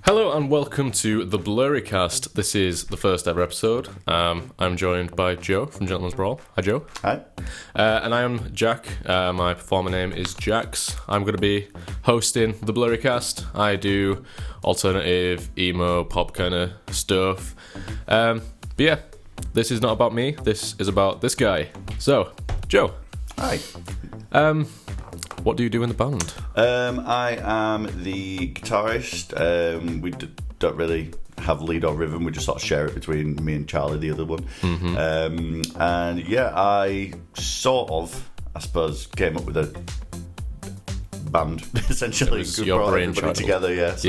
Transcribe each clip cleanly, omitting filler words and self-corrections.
Hello and welcome to the Blurry Cast. This is the first ever episode. I'm joined by Joe from Gentleman's Brawl. Hi, Joe. Hi. And I am Jack. My performer name is Jax. I'm going to be hosting the Blurry Cast. I do alternative, emo, pop kind of stuff. But yeah, this is not about me. This is about this guy. So, Joe. Hi. What do you do in the band? I am the guitarist. We don't really have lead or rhythm. We just sort of share it between me and Charlie, the other one. Mm-hmm. And yeah, I sort of, I suppose, came up with a band essentially. It was your brought brainchild. everybody together. Yeah. So,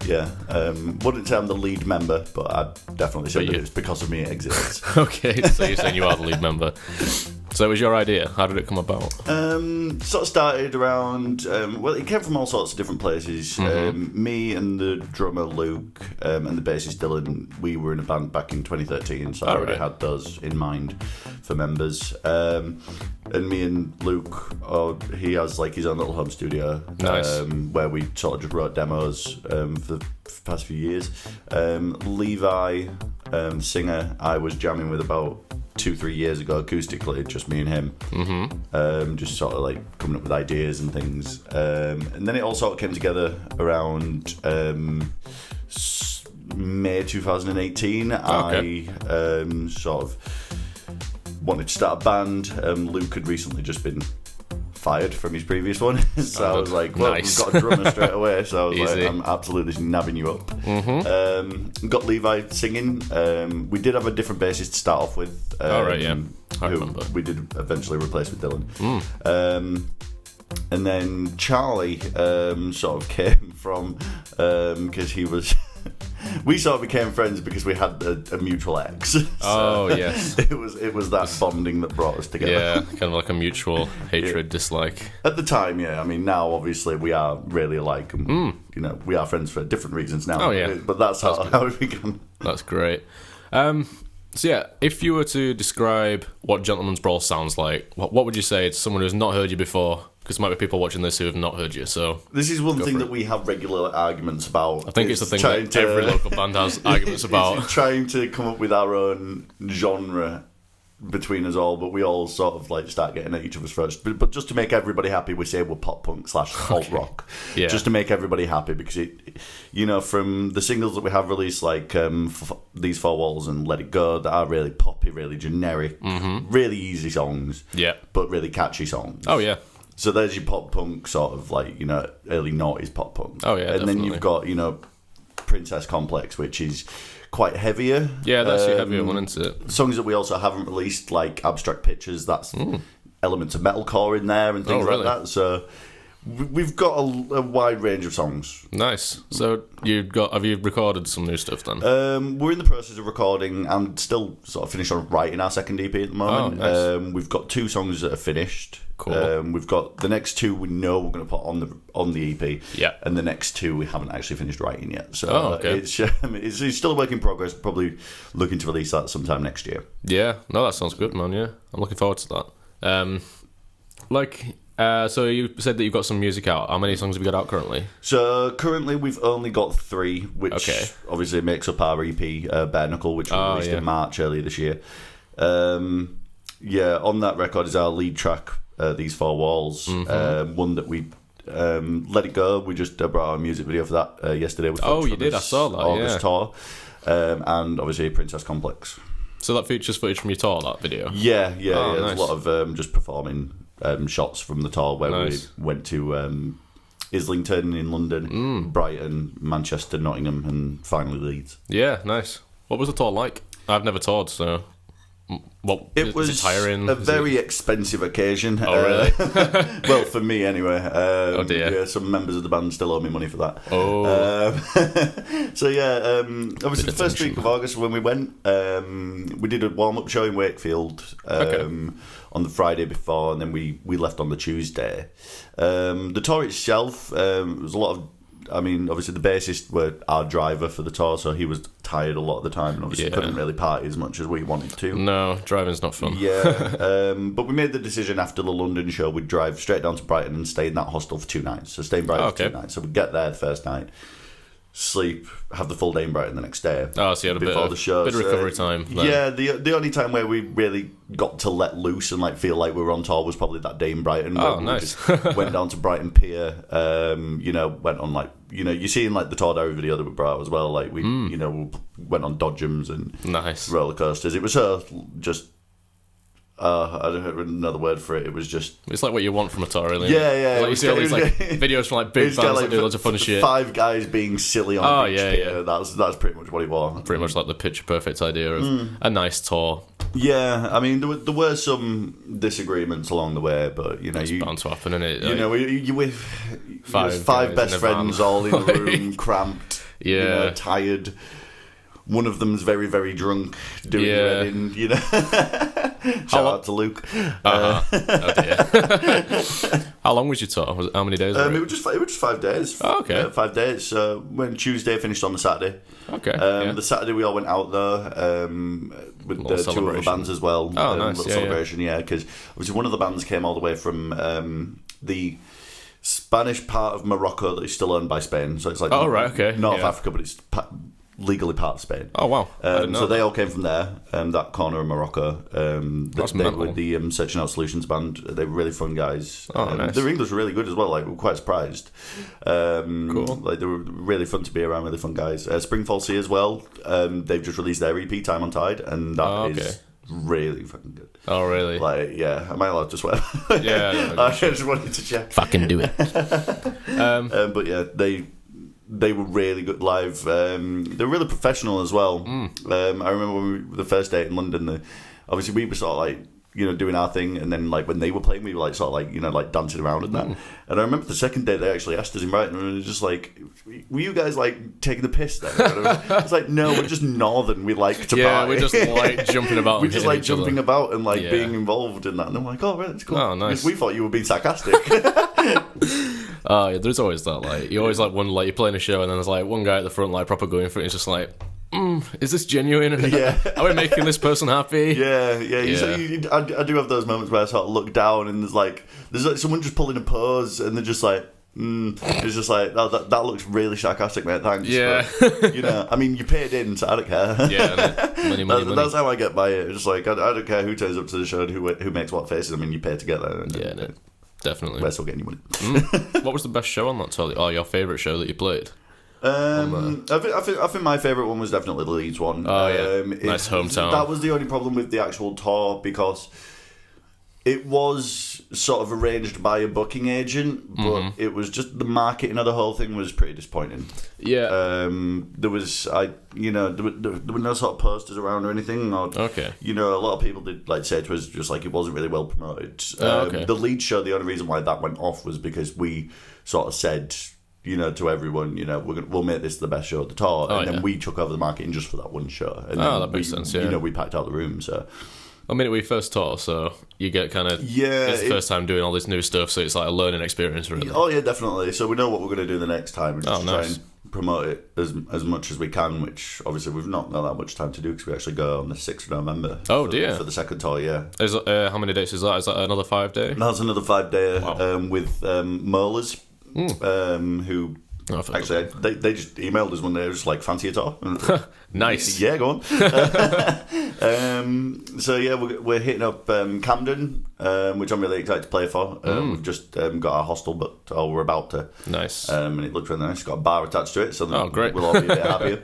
yeah. Wouldn't say I'm the lead member, but I'd definitely say that it's because of me it exists. Okay, so you're saying you are the lead member. So it was your idea. How did it come about? Sort of started around, well, it came from all sorts of different places. Mm-hmm. Me and the drummer Luke and the bassist Dylan, we were in a band back in 2013, so I already had those in mind for members. And me and Luke, he has like his own little home studio, nice. Where we sort of just wrote demos for the past few years. Levi, singer, I was jamming with about 2-3 years ago acoustically, just me and him. Mm-hmm. Just sort of like coming up with ideas and things. And then it all sort of came together around May 2018. Okay. I sort of wanted to start a band. Luke had recently just been fired from his previous one, so I was like, well, nice. We've got a drummer straight away, so I was like, I'm absolutely nabbing you up. Mm-hmm. Got Levi singing. We did have a different bassist to start off with, I remember. We did eventually replace with Dylan. And then Charlie sort of came from, because he was we sort of became friends because we had a mutual ex. So yes. It was that bonding that brought us together. Yeah, kind of like a mutual hatred, dislike. At the time, yeah. I mean, now obviously we are really alike, and you know, we are friends for different reasons now. Oh yeah, but that's how it began. That's great. So yeah, if you were to describe what Gentleman's Brawl sounds like, what would you say to someone who's not heard you before? Because there might be people watching this who have not heard you, so... This is one thing that we have regular arguments about. I think it's the thing that every local band has arguments about. Trying to come up with our own genre between us all, but we all sort of like start getting at each other's throats. But just to make everybody happy, we say we're pop punk / alt rock. Yeah. Just to make everybody happy, because it, you know, from the singles that we have released, like These Four Walls and Let It Go, that are really poppy, really generic, really easy songs, but really catchy songs. Oh yeah. So there's your pop punk sort of like, you know, early noughties pop punk. Oh yeah, and then you've got, you know, Princess Complex, which is quite heavier. Yeah, that's your heavier one, isn't it? Songs that we also haven't released, like Abstract Pictures, that's elements of metalcore in there and things like that. So we've got a wide range of songs. Nice. So have you recorded some new stuff then? We're in the process of recording and still sort of finished on writing our second EP at the moment. Oh, nice. We've got 2 songs that are finished. Cool. We've got the next 2 we know we're going to put on the EP. Yeah. And the next 2 we haven't actually finished writing yet. So okay. It's still a work in progress. Probably looking to release that sometime next year. Yeah. No, that sounds good, man. Yeah, I'm looking forward to that. So you said that you've got some music out. How many songs have you got out currently? So currently we've only got 3, which obviously makes up our EP, Bare Knuckle, which we released in March earlier this year. On that record is our lead track, These Four Walls. One that we Let It Go. We just brought our music video for that yesterday. You did? I saw that. August tour, and obviously Princess Complex. So that features footage from your tour, that video? Yeah. Nice. There's a lot of just performing shots from the tour where we went to Islington in London, Brighton, Manchester, Nottingham, and finally Leeds. Yeah, nice. What was the tour like? I've never toured, so... It was tiring? A very expensive occasion. Oh, really? Well, for me anyway. Oh dear. Yeah, some members of the band still owe me money for that. Oh. Obviously the first week of August when we went, we did a warm-up show in Wakefield on the Friday before, and then we left on the Tuesday. The tour itself, was a lot of... I mean, obviously the bassist were our driver for the tour, so he was tired a lot of the time and obviously couldn't really party as much as we wanted to. No, driving's not fun. Yeah, but we made the decision after the London show we'd drive straight down to Brighton and stay in that hostel for 2 nights. So stay in Brighton for 2 nights. So we'd get there the first night, sleep, have the full day in Brighton the next day. Oh, so you had a before the show. bit of recovery time. Then. Yeah, the only time where we really got to let loose and like feel like we were on tour was probably that day in Brighton. Oh, nice. We just went down to Brighton Pier. Went on like you see in like the Tour Diary video that we brought out as well. Like we went on dodgems and nice roller coasters. It was just. I don't have another word for it. It was just... It's like what you want from a tour, really. Yeah. Like you see all these like videos from like big bands that do loads of fun shit. 5 guys being silly on beach pier. That's pretty much what it was. Pretty much like the picture perfect idea of a nice tour. Yeah, I mean there were some disagreements along the way, but it's bound to happen, isn't it? You with five best friends all in a room, cramped, tired. One of them's very, very drunk doing your wedding, Shout out to Luke. Oh dear. How long was your tour? How many days? It was just 5 days. Oh, okay. 5 days. So when Tuesday finished on the Saturday. Okay. The Saturday we all went out there with the 2 other bands as well. Oh, nice. Little celebration, because obviously one of the bands came all the way from the Spanish part of Morocco that is still owned by Spain. So it's like North Africa, but it's legally part of Spain. Oh wow! So they all came from there, that corner of Morocco. They were the Searching Out Solutions band. They were really fun guys. Nice. Their English were really good as well. Like we were quite surprised. Cool. Like they were really fun to be around. Really fun guys. Springfall Sea as well. They've just released their EP Time on Tide, and that is really fucking good. Oh really? Like am I allowed to swear? Yeah. I just wanted to check. Fucking do it. But yeah, they were really good live. They were really professional as well. I remember when the first day in London, obviously we were sort of like, doing our thing, and then like when they were playing, we were like sort of like, like dancing around and that. And I remember the second day they actually asked us in Brighton, and we were just like, were you guys like taking the piss then? It's like, no, we're just northern. We like to party. We're just like jumping about. We just like jumping about and like being involved in that. And I'm like, oh, right, that's cool. Oh, nice. Because we thought you were being sarcastic. There's always that, like, you always like wonder, like, you're playing a show and then there's like one guy at the front like proper going for it. It's just like, is this genuine? Are we making this person happy? I do have those moments where I sort of look down and there's like someone just pulling a pose and they're just like, it's just like, oh, that looks really sarcastic, mate, thanks. But, I mean, you paid in, so I don't care. Money. That's how I get by it. It's just like, I don't care who turns up to the show and who makes what faces. I mean, you pay to get there. Definitely. We're still getting you money. What was the best show on that tour? Or your favourite show that you played? I think my favourite one was definitely the Leeds one. Oh yeah, nice hometown. That was the only problem with the actual tour, because it was sort of arranged by a booking agent, but it was just the marketing of the whole thing was pretty disappointing. Yeah. There was there were no sort of posters around or anything. Or, okay. A lot of people did like say to us just like it wasn't really well promoted. The Leeds show, the only reason why that went off was because we sort of said, to everyone, we'll make this the best show of the tour, and then we took over the marketing just for that one show. And that makes sense. Yeah. We packed out the room, so. I mean, we first tour, so you get kind of... it's the first time doing all this new stuff, so it's like a learning experience, really. Oh, yeah, definitely. So we know what we're going to do the next time, and just try and promote it as much as we can, which obviously we've not got that much time to do, because we actually go on the 6th of November. Oh, dear. For the second tour, yeah. How many days is that? Is that another 5 day? That's another 5 day with Molars, who... Actually, they just emailed us one day, just like, fancy a tour? Nice. Yeah, go on. So yeah, we're hitting up Camden, which I'm really excited to play for. We've just got our hostel, but we're about to. Nice. And it looks really nice. It's got a bar attached to it, so great. We'll all be a bit happier.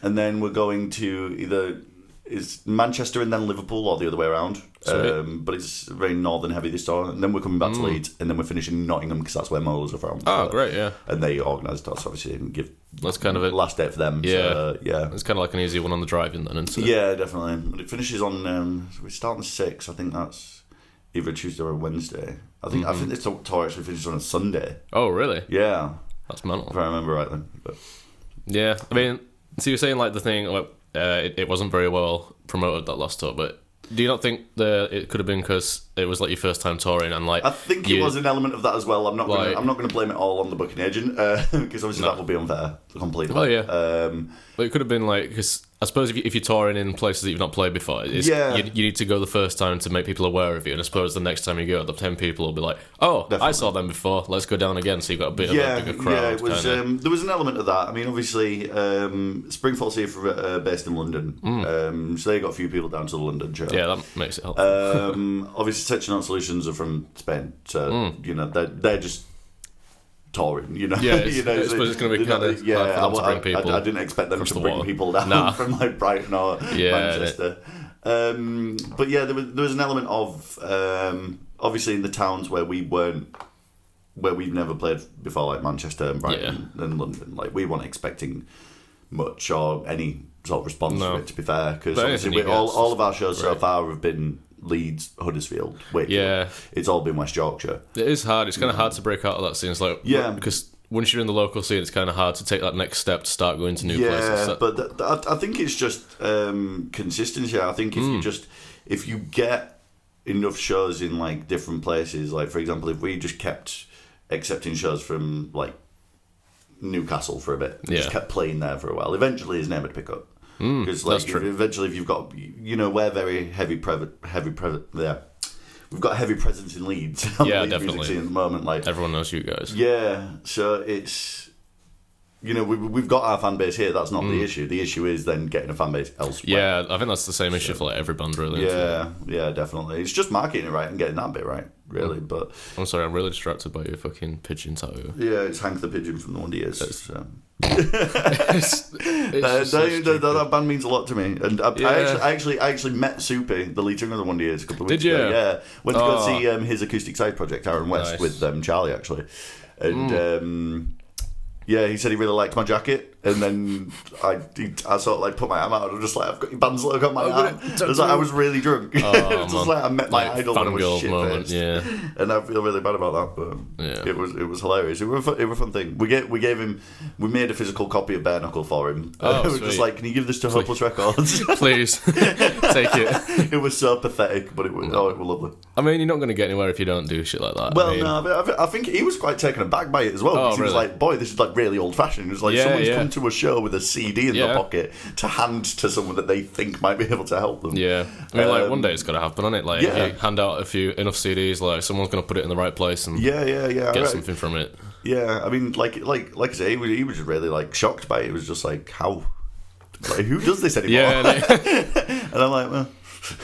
And then we're going to either is Manchester and then Liverpool, or the other way around. But it's very northern heavy this time. And then we're coming back to Leeds, and then we're finishing Nottingham, because that's where Molars are from. Oh, great, yeah. And they organised us, obviously, and give that's kind of a last day for them. Yeah, so, yeah. It's kind of like an easy one on the drive-in then, isn't it? Yeah, definitely. But it finishes on. We start on the 6th. I think that's either Tuesday or Wednesday. I think this tour actually finishes on a Sunday. Oh, really? Yeah, that's mental. If I remember right then. But. Yeah, I mean, so you're saying like the thing. It wasn't very well promoted, that last tour, but do you not think that it could have been because it was like your first time touring and like... I think it was an element of that as well. I'm not going to blame it all on the booking agent, because obviously that would be unfair completely. Oh yeah. But it could have been like, because suppose if you're touring in places that you've not played before, you need to go the first time to make people aware of you. And I suppose the next time you go, the 10 people will be like, oh, definitely. I saw them before, let's go down again. So you've got a bit of a bigger crowd. Yeah, it was, there was an element of that. I mean, obviously, Springfall Theatre based in London. So they got a few people down to the London show. Yeah, that makes it helpful. Obviously, Section Out Solutions are from Spain. So, they're just touring, Yeah, I suppose it's going to be kind of hard to bring people. I didn't expect them to bring people down from like Brighton or Manchester. But yeah, there was an element of obviously in the towns where we've never played before, like Manchester and Brighton and London. Like we weren't expecting much or any sort of response to it. To be fair, because obviously all of our shows so far have been Leeds, Huddersfield, Wakefield. It's all been West Yorkshire. It is hard. It's kind of hard to break out of that scene. It's like, because once you're in the local scene, it's kind of hard to take that next step to start going to new places. Yeah, but I think it's just consistency. I think if you get enough shows in like different places, like for example, if we just kept accepting shows from like Newcastle for a bit, just kept playing there for a while, eventually his name would pick up. Because eventually, if you've got, we're very heavy there. We've got a heavy presence in Leeds. Yeah, definitely. Music scene at the moment, like everyone knows you guys. Yeah, so it's we've got our fan base here. That's not the issue. The issue is then getting a fan base elsewhere. Yeah, I think that's the same issue for like every band, really. Yeah, definitely. It's just marketing it right and getting that bit right, really. But I'm sorry, I'm really distracted by your fucking pigeon tattoo. Yeah, it's Hank the Pigeon from the Wonder Years. That band means a lot to me, and I actually met Soupy, the lead singer of the Wonder Years, a couple of weeks ago. Yeah, went to go see his acoustic side project, Aaron West, with Charlie actually, and he said he really liked my jacket, and then I sort of like put my arm out and just like, I've got your band's logo on my arm. It was like I was really drunk. It was like I met my idol and I was shit-faced. And I feel really bad about that, but it was hilarious. It was a fun thing. We made a physical copy of Bare Knuckle for him. It was just like, can you give this to Hopeless Records? Please, take it. It was so pathetic, but it was lovely. I mean, you're not going to get anywhere if you don't do shit like that. Well, I think he was quite taken aback by it as well. Because he was like, boy, this is like really old-fashioned. It was like someone's come to a show with a CD in their pocket to hand to someone that they think might be able to help them. Yeah, I mean, like one day it's got to happen, isn't it? Like if you hand out enough CDs, like someone's going to put it in the right place and get something from it. Yeah, I mean, like I say, he was just really like shocked by it. It was just like, how, like, who does this anymore? And I'm like, well.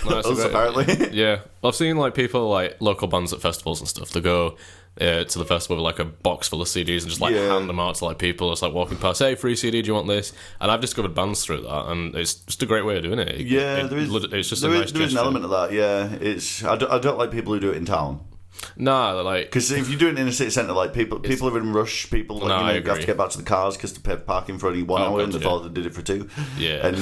Apparently. Yeah, I've seen like people like local bands at festivals and stuff. They go to the festival with like a box full of CDs and just like hand them out to like people. It's like walking past, hey, free CD, do you want this? And I've discovered bands through that, and it's just a great way of doing it. It's just a nice gesture. There is an element of that. Yeah, I don't like people who do it in town. Nah, like because if you do it in a city centre, like people are in rush. People like, have to get back to the cars because they pay parking for only 1 hour, and they thought they did it for 2. Yeah, and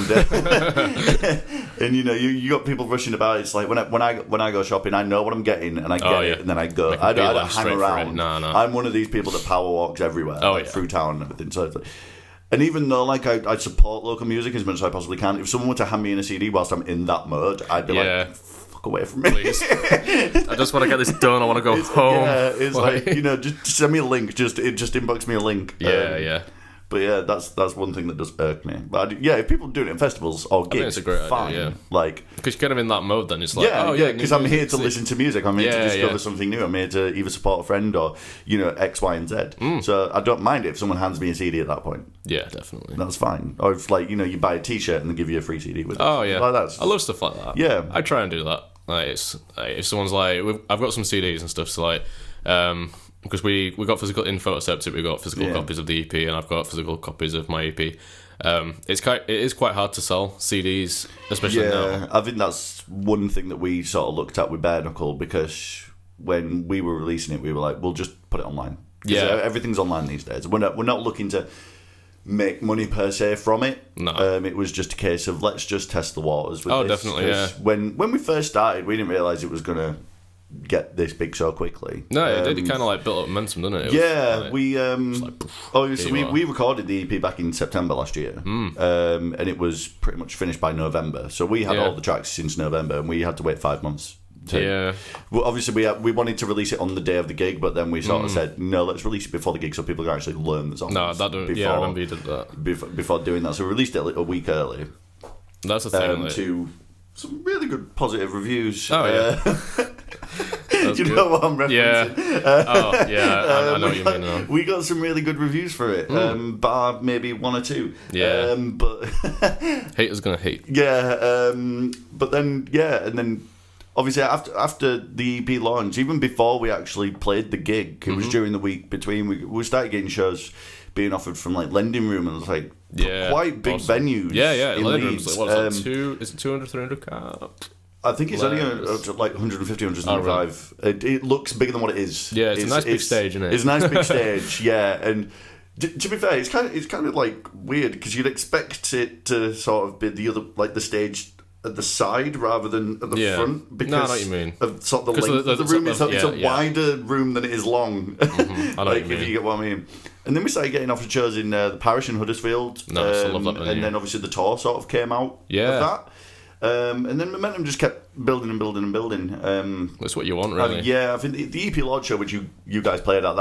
and you got people rushing about. It's like when I go shopping, I know what I'm getting, and I get it, and then I go. I don't hang around. No. I'm one of these people that power walks everywhere, through town and everything. So it's like, and even though like I support local music as much as I possibly can, if someone were to hand me in a CD whilst I'm in that mode, I'd be like, away from me. Please. I just want to get this done. I want to go home. Yeah, it's like just send me a link. Just inbox me a link. Yeah. But yeah, that's one thing that does irk me. But if people do it in festivals or gigs, it's a great fine. Idea, like because you're kind of in that mode. Then it's like, because I'm here to listen to music. I'm here to discover something new. I'm here to either support a friend or X, Y, and Z. So I don't mind it if someone hands me a CD at that point. Yeah, definitely. That's fine. Or if you buy a T-shirt and they give you a free CD with it. Oh yeah, like I love stuff like that. Yeah, I try and do that. Like it's if someone's like, I've got some CDs and stuff, so like, because we got physical in Photoceptic, we got physical copies of the EP, and I've got physical copies of my EP. It is quite hard to sell CDs, especially now. I think that's one thing that we sort of looked at with Bare Knuckle, because when we were releasing it, we were like, we'll just put it online. Yeah, everything's online these days. We're not looking to make money per se from it. No. It was just a case of let's just test the waters with this. Definitely, yeah. When we first started, we didn't realise it was going to get this big so quickly. No, it did. It kind of like built up momentum, didn't it? We recorded the EP back in September last year, and it was pretty much finished by November. So we had all the tracks since November, and we had to wait 5 months. Well, obviously we wanted to release it on the day of the gig, but then we sort of said, no, let's release it before the gig so people can actually learn the songs. No, I remember you did that. Before doing that. So we released it a week early. That's the thing. To some really good positive reviews. Oh, yeah. Do you know what I'm referencing? Yeah. I know what you mean now. We got some really good reviews for it, bar maybe one or two. Yeah. But haters gonna hate. Yeah. But then and then obviously after the EP launch, even before we actually played the gig, it was during the week between. We started getting shows being offered from like Lending Room and like quite big venues. Yeah. In Lending Leeds. Room's like, what is it, is it 200, 300 cap? I think it's only like 150, 175. Really? It looks bigger than what it is. Yeah, it's a nice big stage, isn't it? It's a nice big stage, yeah. And to be fair, it's kind of like weird because you'd expect it to sort of be the stage at the side rather than at the front because I know what you mean. Of sort of the length of the room. It's a wider room than it is long. I know what you mean. If you get what I mean. And then we started getting offered shows in the parish in Huddersfield. Nice, I love that venue. And then obviously the tour sort of came out of that. And then momentum just kept building and building and building. That's what you want, really. I think the EP Lord show, which you guys played at,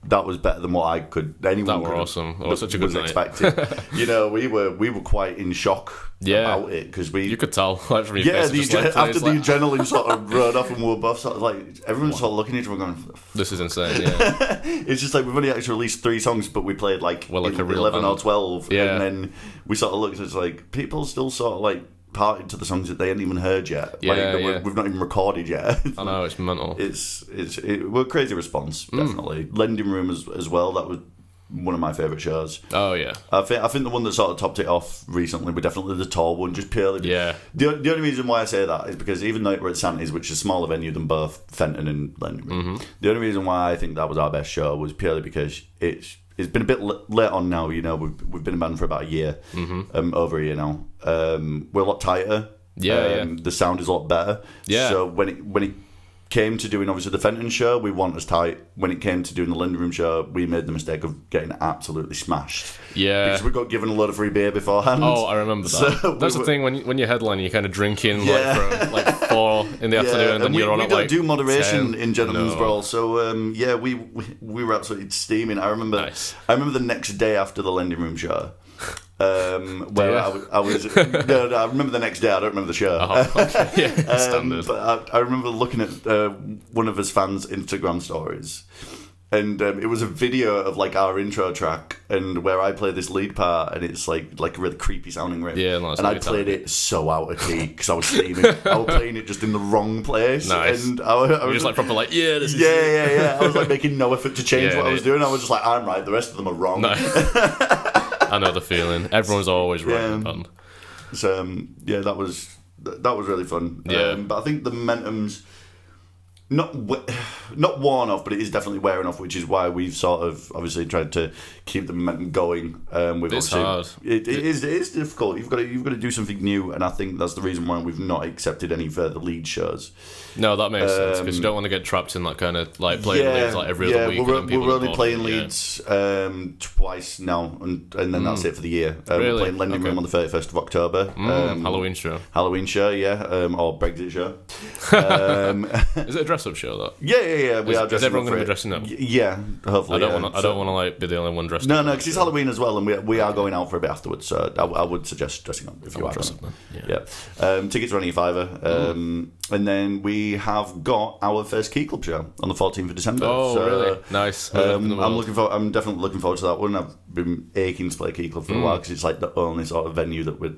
that was better than what anyone were could awesome. It was such a good night. Expecting. We were quite in shock about it because you could tell like from your face. After the adrenaline sort of rode off and we were both sort of like everyone's sort of looking at each other going, "This is insane." Yeah, it's just like we've only actually released 3 songs, but we played like a real 11 band. or 12, and then we sort of looked at it like people still sort of like parted to the songs that they hadn't even heard yet. We've not even recorded yet. I know, it's mental. We're a crazy response, definitely. Lending Room as well, that was one of my favourite shows. Oh yeah. I think the one that sort of topped it off recently was definitely the tour one, just purely. Yeah. The only reason why I say that is because even though we're at Santa's, which is a smaller venue than both Fenton and Lending Room, the only reason why I think that was our best show was purely because it's been a bit late on now. We've been in band for about a year, over a year now. We're a lot tighter. The sound is a lot better. Yeah. So when it came to doing obviously the Fenton show, we weren't as tight. When it came to doing the Lending Room show, we made the mistake of getting absolutely smashed. Yeah. Because we got given a load of free beer beforehand. Oh, I remember that. So that's the thing when you're headlining, you're kind of drinking from like 4 in the afternoon, and then you're on at like 10. We don't do moderation in Gentleman's Brawl, so we were absolutely steaming. I remember the next day after the Lending Room show. Where I was I remember the next day. I don't remember the show. Standard. But I remember looking at one of his fans' Instagram stories, and it was a video of like our intro track, and where I play this lead part, and it's like a really creepy sounding riff. And I played it so out of key because I was steaming. I was playing it just in the wrong place. Nice. And I was just like proper like this is I was like making no effort to change what I was doing. I was just like, I'm right. The rest of them are wrong. No. I know the feeling. Everyone's always right in the band. So that was really fun. But I think the momentum's not worn off, but it is definitely wearing off, which is why we've sort of obviously tried to keep the momentum going. It's hard. It is difficult. You've got to do something new, and I think that's the reason why we've not accepted any further lead shows. No, that makes sense because you don't want to get trapped in that kind of like playing Leeds like every other week. We're only playing Leeds twice now, and then that's it for the year. Really? We're playing Lending Room on the 31st of October. Halloween show, or Brexit show. Is it a dress-up show? That we are dressing up. Is everyone going to be dressing up? Yeah, hopefully. I don't want to like be the only one dressed up. No, because it's Halloween as well, and we are going out for a bit afterwards. So I would suggest dressing up if you are. Tickets are only $5, and then we have got our first Key Club show on the 14th of December. Oh, really? Nice. I'm definitely looking forward to that one. I've been aching to play Key Club for a while because it's like the only sort of venue that we're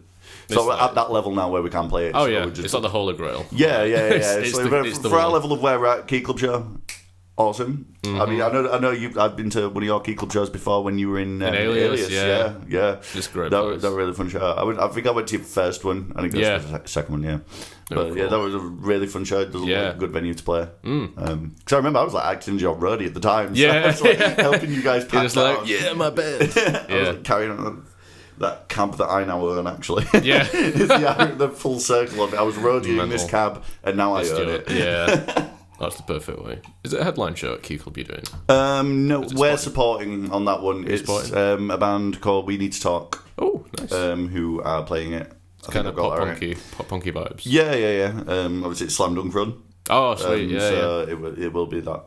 at that level now where we can play it. Oh, yeah. It's like the Holy Grail. Yeah. For our level of where we're at, Key Club show, awesome. I mean, I know I've been to one of your Key Club shows before when you were in Alias. Yeah. It's great. That was a really fun show. I think I went to your first one. I think that was the second one. Yeah. But cool. That was a really fun show. It was a good venue to play. Because I remember I was like acting as your roadie at the time. So I was like helping you guys pack down. Like, my bed. I was like carrying on that cab that I now own, actually. Yeah. It's the full circle of it. I was roadieing this cab, and now I own it. Yeah. That's the perfect way. Is it a headline show at Key Club you're doing? No, we're supporting on that one. It's a band called We Need to Talk. Oh, nice. Who are playing it. It's kind of pop punky vibes. Yeah. Obviously, it's Slam Dunk Run. Oh, sweet. It will be that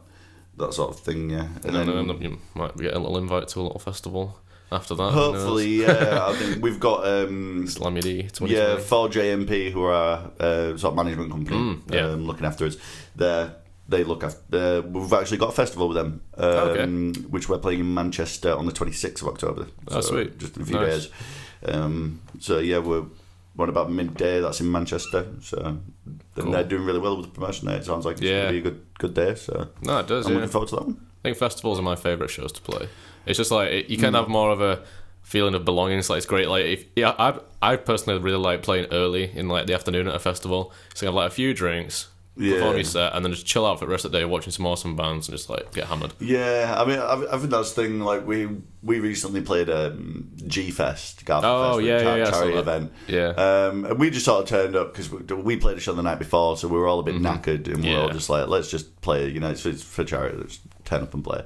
sort of thing. Yeah. And then you might get a little invite to a little festival. after that. Hopefully, yeah. I think we've got Slammy D 2020. Yeah, 4JMP, who are our sort of management company, looking after us. They look after. We've actually got a festival with them, which we're playing in Manchester on the 26th of October. Oh, sweet! Just in a few days. So yeah, we're on about midday. That's in Manchester. So they're doing really well with the promotion there. It sounds like it's going to be a good day. So no, it does. I'm looking forward to that one. I think festivals are my favourite shows to play. It's just like you can have more of a feeling of belonging. It's like it's great. Like I personally really like playing early in like the afternoon at a festival. So you have like a few drinks, perform your set, and then just chill out for the rest of the day watching some awesome bands and just like get hammered. Yeah, I mean, I think that's the thing. Like we recently played a G-Fest, charity event. Yeah. And we just sort of turned up because we played a show the night before, so we were all a bit knackered, and we were all just like, let's just play. You know, it's for charity. Let's turn up and play.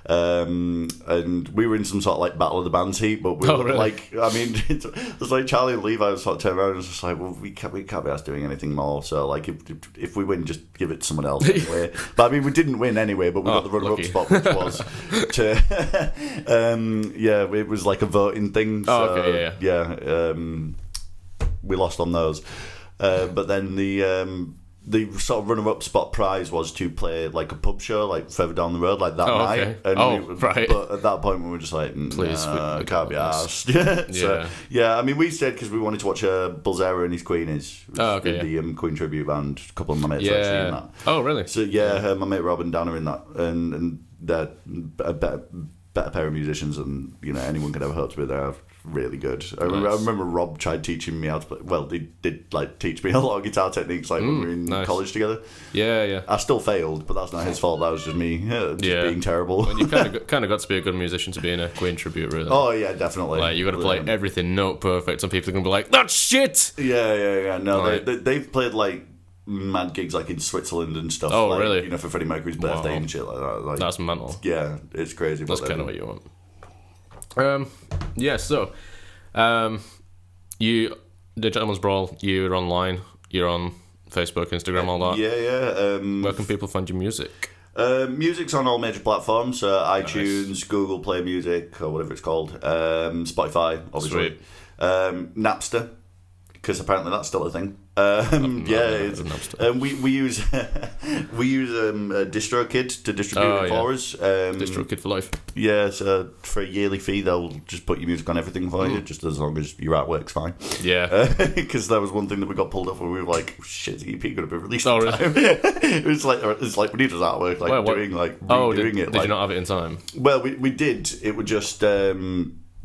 And we were in some sort of like battle of the bands heat, but we were really? like, I mean, it was like Charlie and Levi sort of turned around and was just like, well, we can't be asked doing anything more. So like, if we win, just give it to someone else anyway. But I mean, we didn't win anyway, but we got the runner-up spot, which was it was like a voting thing. So, we lost on those, but then the sort of runner-up spot prize was to play like a pub show like further down the road like that night. And right. But at that point we were just like, please, we can't be asked. So, I mean, we stayed because we wanted to watch Bullzera and his Queenies, the Queen tribute band. A couple of my mates actually in that. Oh, really? So my mate Rob and Dan are in that, and they're a better pair of musicians than anyone could ever hope to be. They're really good. I remember Rob tried teaching me how to play. Well, they did like teach me a lot of guitar techniques when we were in college together. Yeah. I still failed, but that's not his fault. That was just me being terrible. Well, you kind of got to be a good musician to be in a Queen tribute, really. Oh yeah, definitely. Like you got to play everything note perfect. Some people are gonna be like, "That's shit." Yeah. No, they've played like mad gigs like in Switzerland and stuff. Oh, like, really? For Freddie Mercury's birthday and shit like that. Like, that's mental. Yeah, it's crazy. That's kind of what you want. So, you, the Gentleman's Brawl, you're online, you're on Facebook, Instagram, all that. Yeah. Where can people find your music? Music's on all major platforms, iTunes, Google Play Music, or whatever it's called, Spotify, obviously. Napster, because apparently that's still a thing. We use DistroKid to distribute it for us. DistroKid for life. Yeah, so for a yearly fee, they'll just put your music on everything for you, just as long as your artwork's fine. Yeah, because that was one thing that we got pulled off when we were like, "Shit, the EP going to be released in time." It's like we need his artwork, redoing it. Did you not have it in time? Well, we did. It was just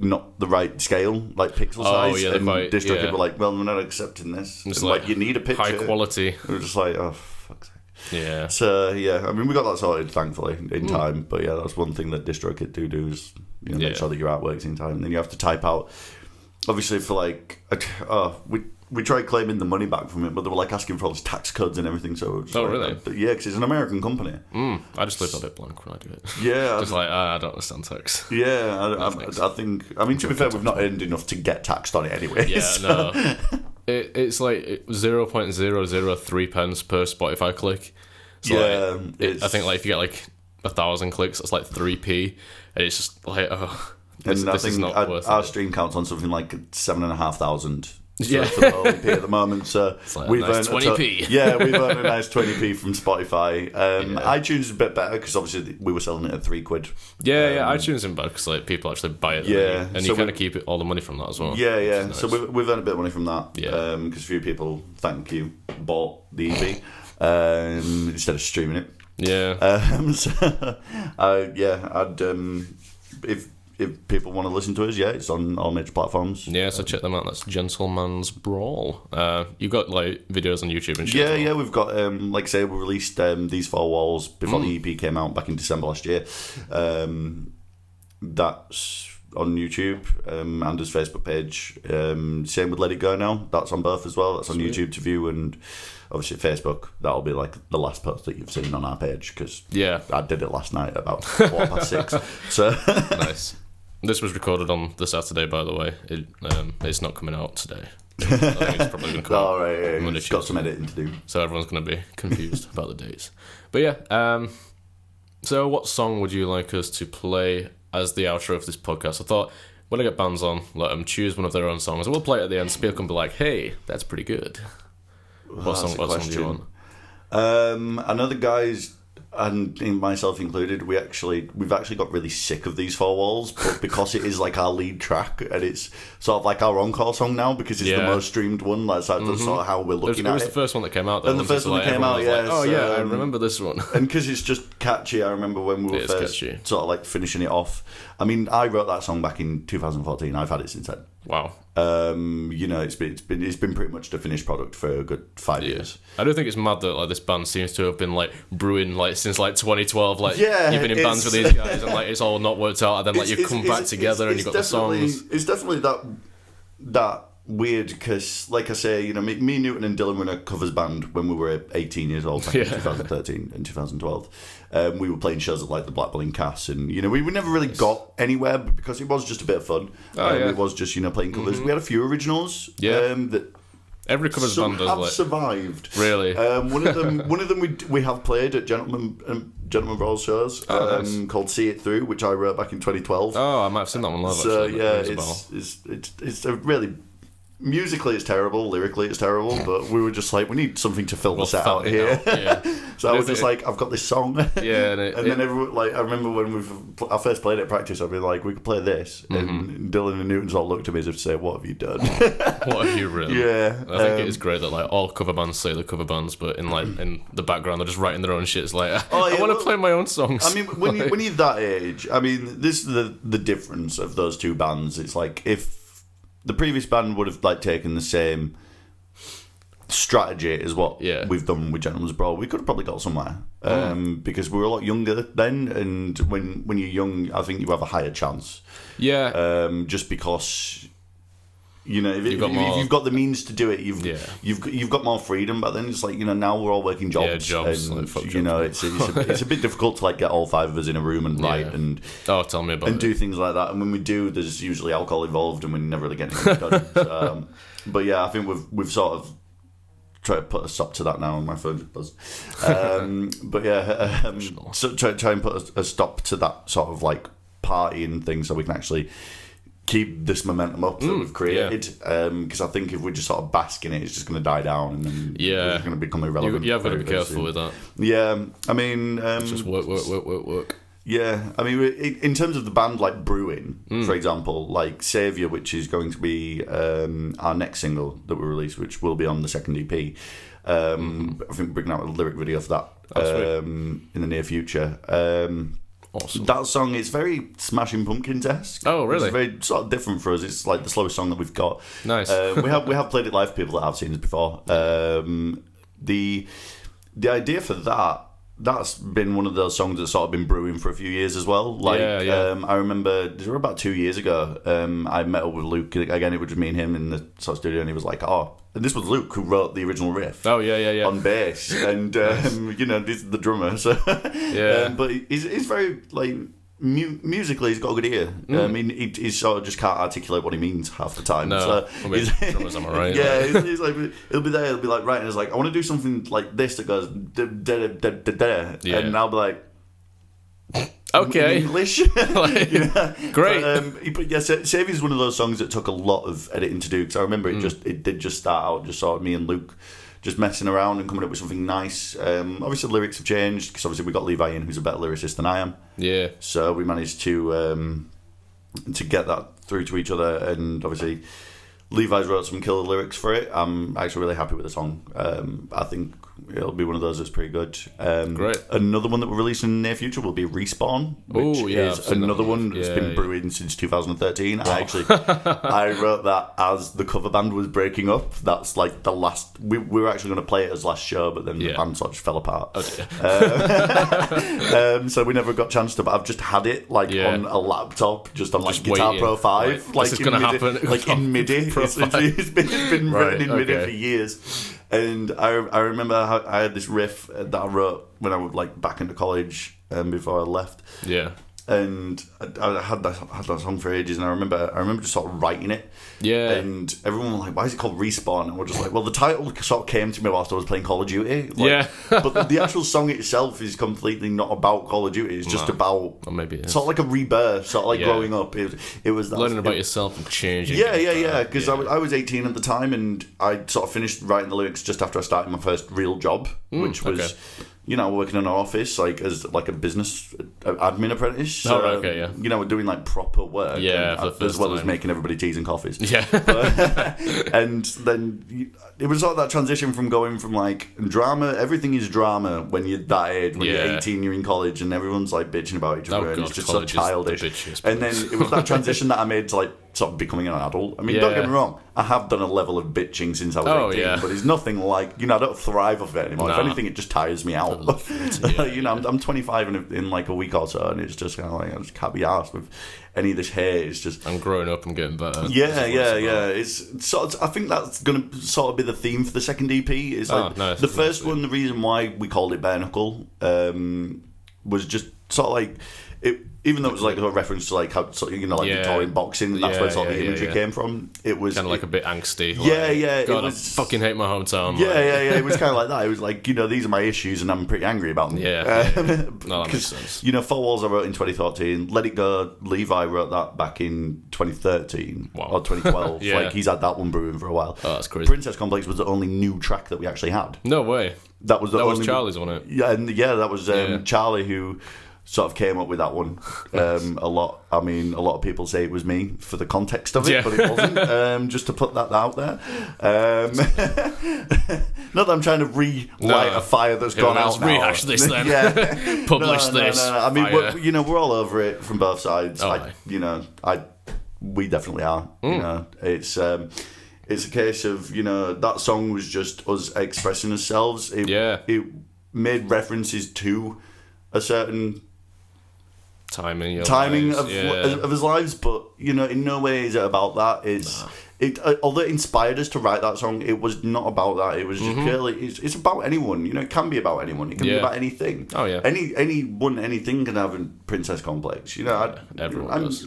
not the right scale, like pixel size. Yeah, and DistroKid were like, well, we're not accepting this. It's like, you need a picture. High quality. We were just like, oh, fuck's sake. Yeah. So, I mean, we got that sorted, thankfully, in time. But yeah, that's one thing that DistroKid do is make sure that your artwork's in time. And then you have to type out, obviously, for like, we tried claiming the money back from it, but they were like asking for all these tax codes and everything. So really? Yeah, because it's an American company. I just leave that bit blank when I do it. Yeah, just I don't understand tax. Yeah, I think. I mean, to be fair, we've not earned enough to get taxed on it anyway. Yeah, so. No. It's like 0.003 pence per Spotify click. So I think like if you get like 1,000 clicks, that's like 3p, and it's just like this is not worth it. Our stream counts on something like 7,500. Yeah, for the whole EP at the moment. So like we've earned 20p. We've earned a nice 20p from Spotify. iTunes is a bit better because obviously we were selling it at £3. Yeah, iTunes isn't bad because like people actually buy it. And so you kind of keep all the money from that as well. Yeah. Nice. So we've earned a bit of money from that. Yeah, because a few people, thank you, bought the EP instead of streaming it. Yeah. If people want to listen to us, it's on all major platforms. Yeah, so check them out. That's Gentleman's Brawl. You've got like videos on YouTube and shit. Yeah, we've got like I say, we released These Four Walls before the EP came out back in December last year. That's on YouTube and his Facebook page. Same with Let It Go Now. That's on both as well. That's on YouTube to view, and obviously Facebook. That'll be like the last post that you've seen on our page because I did it last night about 6:15. So nice. This was recorded on the Saturday, by the way. It's not coming out today. I think it's probably going to come out. It's got some editing to do. So everyone's going to be confused about the dates. But yeah, so what song would you like us to play as the outro of this podcast? I thought when I get bands on, let them choose one of their own songs, and we'll play it at the end. So people can be like, "Hey, that's pretty good." What song do you want? I know the guys, and myself included, we've actually got really sick of these four walls, but because it is like our lead track and it's sort of like our encore song now because it's the most streamed one. That's sort of how we're looking at it. It was the first one that came out, though. And the first one that came out, yeah. Like, oh yeah, I remember this one. And because it's just catchy, I remember when we were first sort of like finishing it off. I mean, I wrote that song back in 2014. I've had it since then. Wow. It's been pretty much the finished product for a good 5 years. I do think it's mad that like this band seems to have been like brewing like since like 2012. Like you've been in bands with these guys and like it's all not worked out, and then like you come back together and you've got the songs. It's definitely that weird because, like I say, me, Newton, and Dylan were in a covers band when we were 18 years old back in 2013 and 2012. We were playing shows at like the Black Blurry Cast, and we never really got anywhere because it was just a bit of fun. It was just playing covers. We had a few originals. That every covers band does have survived. Really, one of them we have played at Gentleman Brawl shows called "See It Through," which I wrote back in 2012. Oh, I might have seen that one live. So actually, it's a really. Musically it's terrible, lyrically it's terrible, but we were just like, we need something to fill the set out here. So I was just like, I've got this song. Yeah, and then everyone, like, I remember when I first played it at practice, I'd be like, we could play this, and Dylan and Newton's all looked at me as if to say, what have you done? What have you written? Yeah, I think it is great that like all cover bands say they're cover bands, but in the background they're just writing their own shit. It's like, I want to play my own songs. I mean, when you're that age, I mean, this is the difference of those two bands. It's like if the previous band would have like taken the same strategy as what we've done with Gentleman's Brawl, we could have probably got somewhere because we were a lot younger then, and when you're young, I think you have a higher chance. Yeah. Just because if you've got the means to do it, you've got more freedom. But then it's like now we're all working jobs, and it's a bit difficult to like get all five of us in a room and write and tell me about and do things like that. And when we do, there's usually alcohol involved, and we never really get anything done. But yeah, I think we've sort of tried to put a stop to that now on my phone. But yeah, so try and put a stop to that sort of like partying thing, so we can actually keep this momentum up that we've created, because I think if we just sort of bask in it, it's just going to die down, and then we're going to become irrelevant. You have got to be careful with that. Yeah, I mean, it's just work. Yeah, I mean, in terms of the band, like brewing, for example, like Saviour, which is going to be our next single that we release, which will be on the second EP. I think we're bringing out a lyric video for that in the near future. Awesome. That song is very Smashing Pumpkins-esque. Oh, really? It's very sort of different for us. It's like the slowest song that we've got. Nice. We have played it live for people that have seen us before. The idea for that's been one of those songs that's sort of been brewing for a few years as well. Like, I remember it was about 2 years ago. I met up with Luke again. It was just me and him in the sort of studio, and he was like, and this was Luke who wrote the original riff. Oh yeah. On bass, and this is the drummer. So but he's very like musically, he's got a good ear. I mean, he sort of just can't articulate what he means half the time. No, so drummers, am I right? Yeah, he's like, he'll be there. He'll be like, right, and it's like, I want to do something like this that goes da da da da da, and I'll be like, okay, English. Great. But Saviour is one of those songs that took a lot of editing to do, because I remember it did just start out just sort of me and Luke just messing around and coming up with something nice. Obviously the lyrics have changed, because obviously we got Levi in, who's a better lyricist than I am. Yeah. So we managed to get that through to each other, and obviously Levi's wrote some killer lyrics for it. I'm actually really happy with the song. I think it'll be one of those that's pretty good. Great. Another one that we're releasing in the near future will be Respawn, which is another one that's been brewing since 2013. Wow. I wrote that as the cover band was breaking up. That's like the last. We were actually going to play it as last show, but then the band sort of just fell apart. So we never got a chance to. But I've just had it like on a laptop, just on like Guitar Pro 5. Like this is going to happen. Like in MIDI. It's been written in MIDI for years. And I remember I had this riff that I wrote when I was like back into college before I left. Yeah. And I had that song for ages, and I remember just sort of writing it. Yeah. And everyone was like, "Why is it called Respawn?" And we're just like, "Well, the title sort of came to me whilst I was playing Call of Duty." But the actual song itself is completely not about Call of Duty. It's just about, or maybe it is. Sort of like a rebirth, sort of like growing up. It was that, learning about yourself and changing. Yeah. Because I was 18 at the time, and I sort of finished writing the lyrics just after I started my first real job, which was. Working in an office, like as like a business admin apprentice. So, we're doing like proper work. As well as making everybody teas and coffees. Yeah. And then it was sort of that transition from going from like drama, everything is drama when you're that age, when you're 18, you're in college, and everyone's like bitching about each other, and it's just so childish. And then it was that transition that I made to like sort of becoming an adult. I mean, don't get me wrong, I have done a level of bitching since I was 18, but it's nothing like, I don't thrive off it anymore. If anything, it just tires me out. I'm 25 in like a week or so, and it's just kind of like, I just can't be arsed with any of this hate. It's just, I'm growing up and getting better. It's sort of, I think that's going to sort of be the theme for the second EP. It's like the first one, the reason why we called it Bare Knuckle was just sort of like it. Even though it was like a reference to like how Victorian boxing, that's where sort of the imagery came from. It was kind of like a bit angsty. God, I fucking hate my hometown. It was kind of like that. It was like, these are my issues, and I'm pretty angry about them. No, that makes sense. Four Walls I wrote in 2013. Let It Go, Levi wrote that back in 2013 or 2012. Like he's had that one brewing for a while. Oh, that's crazy. Princess Complex was the only new track that we actually had. No way. That was Charlie's on it. That was Charlie who sort of came up with that one a lot. I mean, a lot of people say it was me for the context of it, but it wasn't. Just to put that out there. Not that I'm trying to relight a fire that's gone out. Let's rehash this then. Publish this. No. I mean, we're all over it from both sides. We definitely are. It's a case of that song was just us expressing ourselves. It made references to a certain timing of his lives, but in no way is it about that. Although it inspired us to write that song, it was not about that. It was just purely it's about anyone. It can be about anyone. It can be about anything. Oh yeah. Anything can have a princess complex. Everyone does.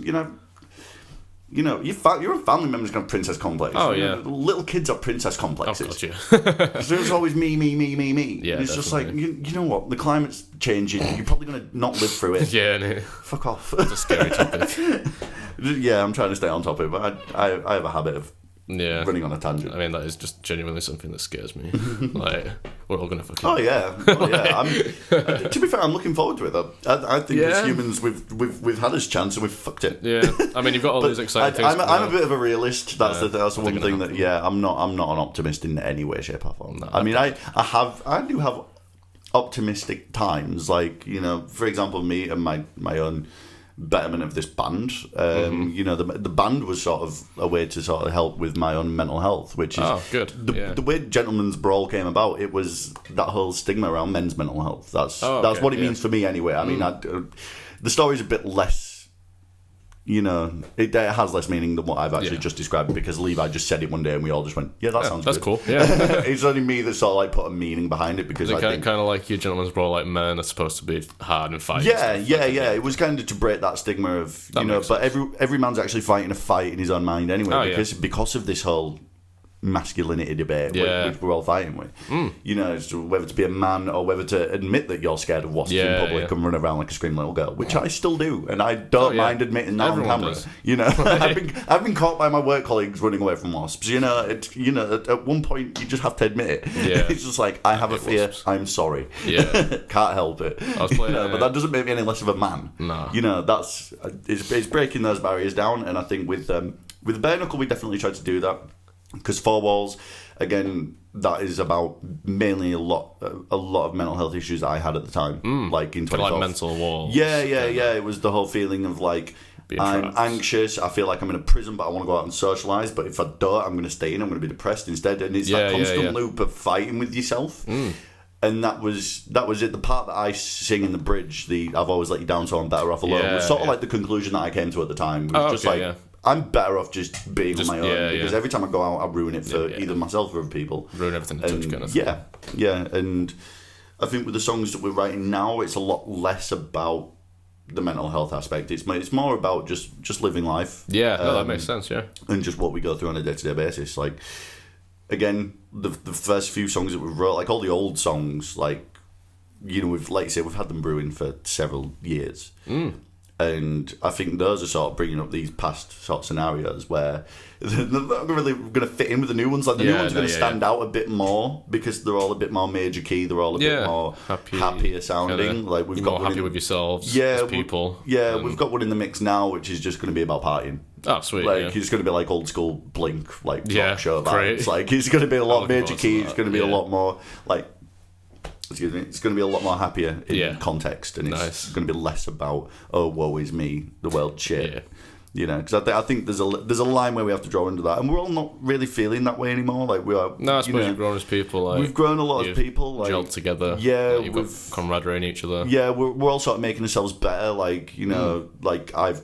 Your family members can have princess complex. Oh yeah. Little kids have princess complexes. Oh god, yeah. So it's always me. Yeah, it's just like you know what? The climate's changing. You're probably gonna not live through it. Yeah, no. Fuck off. It's a scary topic. Yeah, I'm trying to stay on top of it, but I have a habit of running on a tangent. I mean, that is just genuinely something that scares me. Like, we're all gonna fucking. Oh yeah. To be fair, I'm looking forward to it. I think as humans, we've had this chance and we've fucked it. Yeah. I mean, you've got all these exciting things. I'm a bit of a realist. That's the one thing that. Yeah, I'm not an optimist in any way, shape, or form. No, I mean, I do have optimistic times. Like for example, me and my own betterment of this band. The band was sort of a way to sort of help with my own mental health, which is good. The way Gentleman's Brawl came about, it was that whole stigma around men's mental health. That's what it means for me anyway. I mean, the story's a bit less. It has less meaning than what I've actually just described, because Levi just said it one day and we all just went, that sounds that's good. Cool. Yeah. It's only me that sort of like put a meaning behind it, because I think kind of like your Gentleman's Brawl, like men are supposed to be hard and fight. Yeah. It was kind of to break that stigma of but every man's actually fighting a fight in his own mind anyway, because of this whole masculinity debate which we're all fighting with. Whether to be a man or whether to admit that you're scared of wasps in public and run around like a screaming little girl, which I still do, and I don't mind admitting that on camera. I've been caught by my work colleagues running away from wasps. At one point you just have to admit it. It's just like, I have a fear, wasps. I'm sorry. Can't help it. But that doesn't make me any less of a man. No. That's it's breaking those barriers down, and I think with Bare Knuckle we definitely tried to do that. Because Four Walls, again, that is about mainly a lot of mental health issues that I had at the time, like in 2012. Like mental walls. Yeah. It was the whole feeling of like, I'm anxious, I feel like I'm in a prison, but I want to go out and socialise, but if I don't, I'm going to stay in, I'm going to be depressed instead. And it's that constant loop of fighting with yourself. And that was it. The part that I sing in the bridge, I've always let you down, so I'm better off alone, was sort of like the conclusion that I came to at the time. It was I'm better off just being on my own, because every time I go out, I ruin it for either myself or other people. Ruin everything I touch, kind of thing. Yeah. And I think with the songs that we're writing now, it's a lot less about the mental health aspect. It's more about just living life. Yeah, no, that makes sense. Yeah, and just what we go through on a day-to-day basis. Like, again, the first few songs that we've wrote, like all the old songs, like, you know, we've, like you say, we've had them brewing for several years. And I think those are sort of bringing up these past sort of scenarios where they're not really going to fit in with the new ones. Like, the new ones are going to stand out a bit more because they're all a bit more major key. They're all a bit more happier sounding. Kinda, like, we've got more happy with yourselves, as people. We've got one in the mix now, which is just going to be about partying. Oh, sweet. Like, it's going to be like old school Blink, like, talk show vibes. Great. Like, it's going to be a lot major key. It's going to be a lot more, like, excuse me, it's going to be a lot more happier in context, and it's going to be less about, oh, woe is me, the world shit. You know, because I think there's a line where we have to draw into that, and we're all not really feeling that way anymore. Like, we are. No, I suppose you've grown as people. Like, we've grown a lot as people. Like, gelled together. Yeah, like, you've got camaraderie in each other. Yeah, we're all sort of making ourselves better. Like, you know, like I've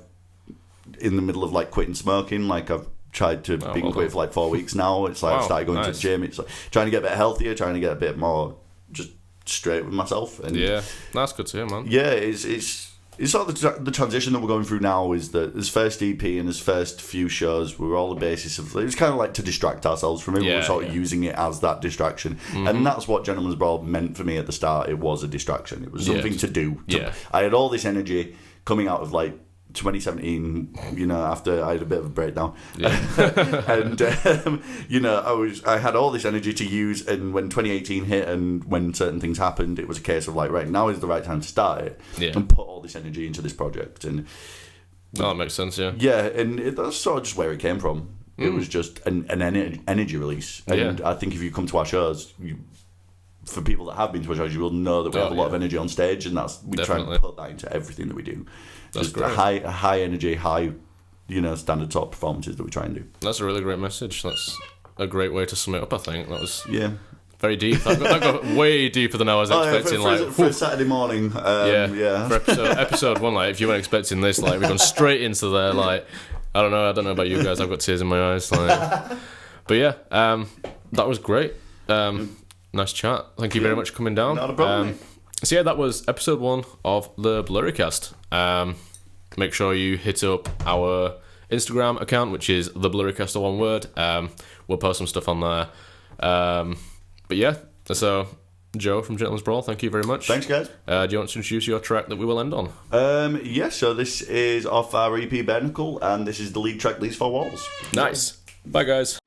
in the middle of like quitting smoking. Like, I've tried to quit for like 4 weeks now. It's like I've started going to the gym. It's like trying to get a bit healthier, trying to get a bit more just straight with myself. And that's good to hear, man. Yeah, it's sort of the transition that we're going through now is that his first EP and his first few shows were all the basis of, it was kind of like to distract ourselves from it. We were sort of using it as that distraction. And that's what Gentleman's Brawl meant for me at the start. It was a distraction. It was something to do. I had all this energy coming out of like 2017, you know, after I had a bit of a breakdown, and you know, I had all this energy to use, and when 2018 hit and when certain things happened, it was a case of like, right, now is the right time to start it and put all this energy into this project. And that makes sense. And that's sort of just where it came from. It was just an energy release, and I think if you come to our shows, for people that have been to our shows, you will know that we have a lot of energy on stage, and we try and put that into everything that we do. That's just great. high energy, high, you know, standard top performances that we try and do. That's a really great message. That's a great way to sum it up, I think. That was very deep. That got way deeper than I was expecting. For a Saturday morning. For episode 1, like, if you weren't expecting this, like, we've gone straight into there. Like, I don't know about you guys. I've got tears in my eyes. Like, but yeah, that was great. Nice chat. Thank you very much for coming down. Not a problem. So yeah, that was episode 1 of the Blurry Cast. Make sure you hit up our Instagram account, which is the Blurry Cast, all one word. We'll post some stuff on there. But yeah, so Joe from Gentleman's Brawl, thank you very much. Thanks, guys. Do you want to introduce your track that we will end on? So this is off our EP Bernacle, and this is the lead track, These Four Walls. Nice. Bye, guys.